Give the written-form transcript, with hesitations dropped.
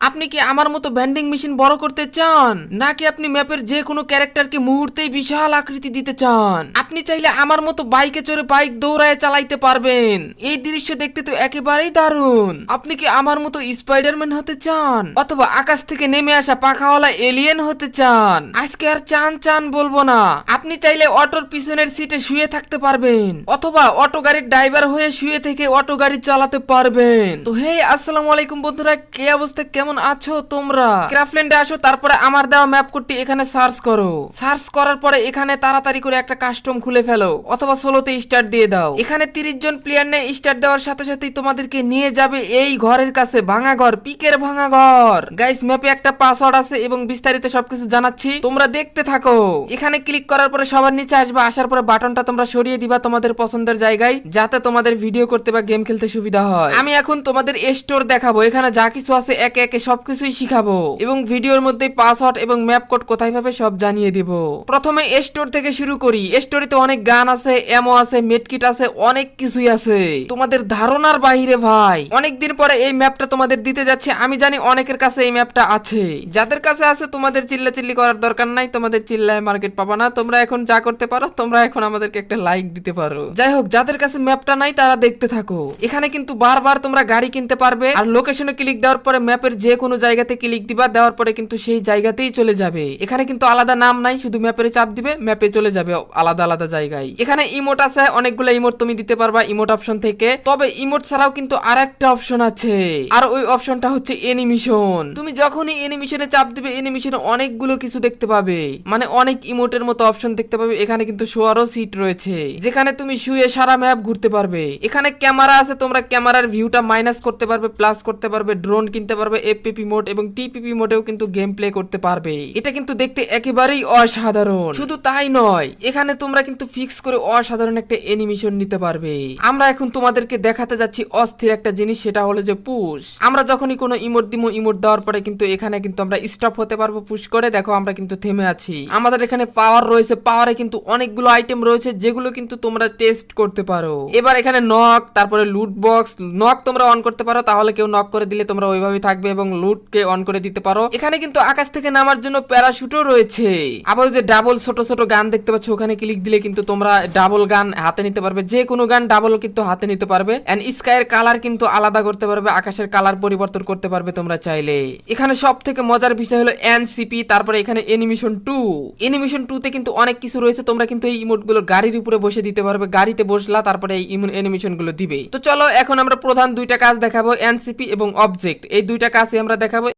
আপনি কি আমার মতো ভেন্ডিং মেশিন বড় করতে চান, নাকি আপনি ম্যাপের যে কোনো ক্যারেক্টারকে মুহূর্তেই বিশাল আকৃতি দিতে চান? আপনি চাইলে আমার মতো বাইকে চড়ে বাইক দৌড়ায় চালাইতে পারবেন। এই দৃশ্য দেখতে তো একেবারেই দারুণ। আপনি কি আমার মতো স্পাইডারম্যান হতে চান, অথবা আকাশ থেকে নেমে আসা পাখাওয়ালা এলিয়েন হতে চান? আজকে আর চান চান বলবো না। আপনি চাইলে অটোর পিছনের সিটে শুয়ে থাকতে পারবেন, অথবা অটো গাড়ির ড্রাইভার হয়ে শুয়ে থেকে অটো গাড়ি চালাতে পারবেন। তো হে আসসালামু আলাইকুম বন্ধুরা, কে অবস্থা, কেমন আছো তোমরা? ক্রাফটল্যান্ডে আসো, তারপরে আমার দেওয়া ম্যাপ কোডটি এখানে সার্চ করো। সার্চ করার পরে এখানে তাড়াতাড়ি করে একটা কাস্টম খুলে ফেলো, অথবা সোলোতে স্টার্ট দিয়ে দাও। এখানে 30 জন প্লেয়ার নিয়ে স্টার্ট দেওয়ার সাথে সাথেই তোমাদেরকে নিয়ে যাবে এই ঘরের কাছে, ভাঙা ঘর, পিকের ভাঙা ঘর। গাইস, ম্যাপে একটা পাসওয়ার্ড আছে এবং বিস্তারিত সবকিছু জানাচ্ছি, তোমরা দেখতে থাকো। এখানে ক্লিক করার পরে সবার নিচে আসবে, আসার পরে বাটনটা তোমরা সরিয়ে দিবা তোমাদের পছন্দের জায়গায়, যাতে তোমাদের ভিডিও করতে বা গেম খেলতে সুবিধা হয়। আমি এখন তোমাদের স্টোর দেখাবো, এখানে যা কিছু আছে একে একে সবকিছুই শিখাবো, এবং ভিডিওর মধ্যে পাসওয়ার্ড এবং ম্যাপ কোড কোথায় পাবে সব জানিয়ে দিব। প্রথমে স্টোর থেকে শুরু করি। স্টোরে তো অনেক গান আছে, এমো আছে, মেডকিট আছে, অনেক কিছুই আছে, তোমাদের ধারণার বাইরে ভাই। অনেকদিন পরে এই ম্যাপটা তোমাদের দিতে যাচ্ছে। আমি জানি অনেকের কাছে এই ম্যাপটা আছে, যাদের কাছে আছে তোমাদের চিল্লাচিল্লি করার দরকার নাই, তোমাদের চিল্লায় মার্কেট পাবা না। তোমরা এখন যা করতে পারো, তোমরা এখন আমাদেরকে একটা লাইক দিতে পারো। যাই হোক, যাদের কাছে ম্যাপটা নাই তারা দেখতে থাকো। এখানে কিন্তু বারবার তোমরা গাড়ি কিনতে পারবে, আর লোকেশনে ক্লিক দেওয়ার পরে ম্যাপের যে কোনো জায়গাতে ক্লিক দিবা, দেওয়ার পরে কিন্তু সেই জায়গাতেই চলে যাবে। এখানে কিন্তু আলাদা নাম নাই, শুধু ম্যাপের চাপ দিবে, ম্যাপে চলে যাবে আলাদা আলাদা জায়গায়। এখানে ইমোট আছে, অনেকগুলো ইমোট তুমি দিতে পারবা ইমোট অপশন থেকে। তবে ইমোট ছাড়াও কিন্তু আরেকটা অপশন আছে, আর ওই অপশনটা হচ্ছে এনিমেশন। তুমি যখনই এনিমেশনে চাপ দিবে, এনিমেশনে অনেকগুলো কিছু দেখতে পাবে, মানে অনেক ইমোটের মতো অপশন দেখতে পাবে। এখানে কিন্তু শোয়ারও সিট রয়েছে, যেখানে তুমি শুয়ে সারা ম্যাপ ঘুরতে পারবে। এখানে ক্যামেরা আছে, তোমরা ক্যামেরার ভিউটা মাইনাস করতে পারবে, প্লাস করতে পারবে, ড্রোন কিনতে পারবে, এফপিপি মোড এবং টিপিপি মোডেও কিন্তু গেম প্লে করতে পারবে। এটা কিন্তু দেখতে একেবারেই অসাধারণ। শুধু তাই নয়, এখানে তোমরা কিন্তু ফিক্স করে অসাধারণ একটা অ্যানিমেশন নিতে পারবে। আমরা এখন তোমাদেরকে দেখাতে যাচ্ছি অস্থির একটা জিনিস, সেটা হলো যে পুশ। আমরা যখনই কোনো ইমোট দিমো, ইমোট দেওয়ার পরে কিন্তু এখানে কিন্তু আমরা স্টপ হতে পারবো পুশ করে। দেখো আমরা কিন্তু থেমে আছি। আমাদের এখানে পাওয়ার রয়েছে, পাওয়ারে কিন্তু অনেকগুলো আইটেম রয়েছে, যেগুলো কিন্তু তোমরা টেস্ট করতে পারো। এবার এখানে নক, তারপরে লুট বক্স। নক তোমরা অন করতে পারো, তাহলে কেউ নক করে দিলে তোমরা ওইভাবে থাকবে, এবং লুটকে অন করে দিতে পারো। এখানে কিন্তু আকাশ থেকে নামার জন্য প্যারাশুটও রয়েছে। আবার যে ডাবল ছোট ছোট গান দেখতে পাচ্ছ, ওখানে ক্লিক দিলে কিন্তু তোমরা ডাবল গান হাতে নিতে পারবে, যে কোনো গান ডাবল কিন্তু হাতে নিতে পারবে। এন্ড স্কাইয়ের কালার কিন্তু আলাদা করতে পারবে, আকাশের কালার পরিবর্তন করতে পারবে তোমরা চাইলে। এখানে সব থেকে মজার বিষয় হলো এনসিপি। তারপরে এখানে এনিমেশন 2। এনিমেশন 2 তে কিন্তু অনেক কিছু রয়েছে, তোমরা কিন্তু এই ইমোট গুলো গাড়ির উপরে বসে দিতে পারবে, গাড়িতে বসলা তারপরে এই এনিমেশন গুলো দিবে। তো চলো এখন আমরা প্রধান দুইটা কাজ দেখাবো, এনসিপি এবং অবজেক্ট। এই দুইটা কাজই আমরা দেখাবো।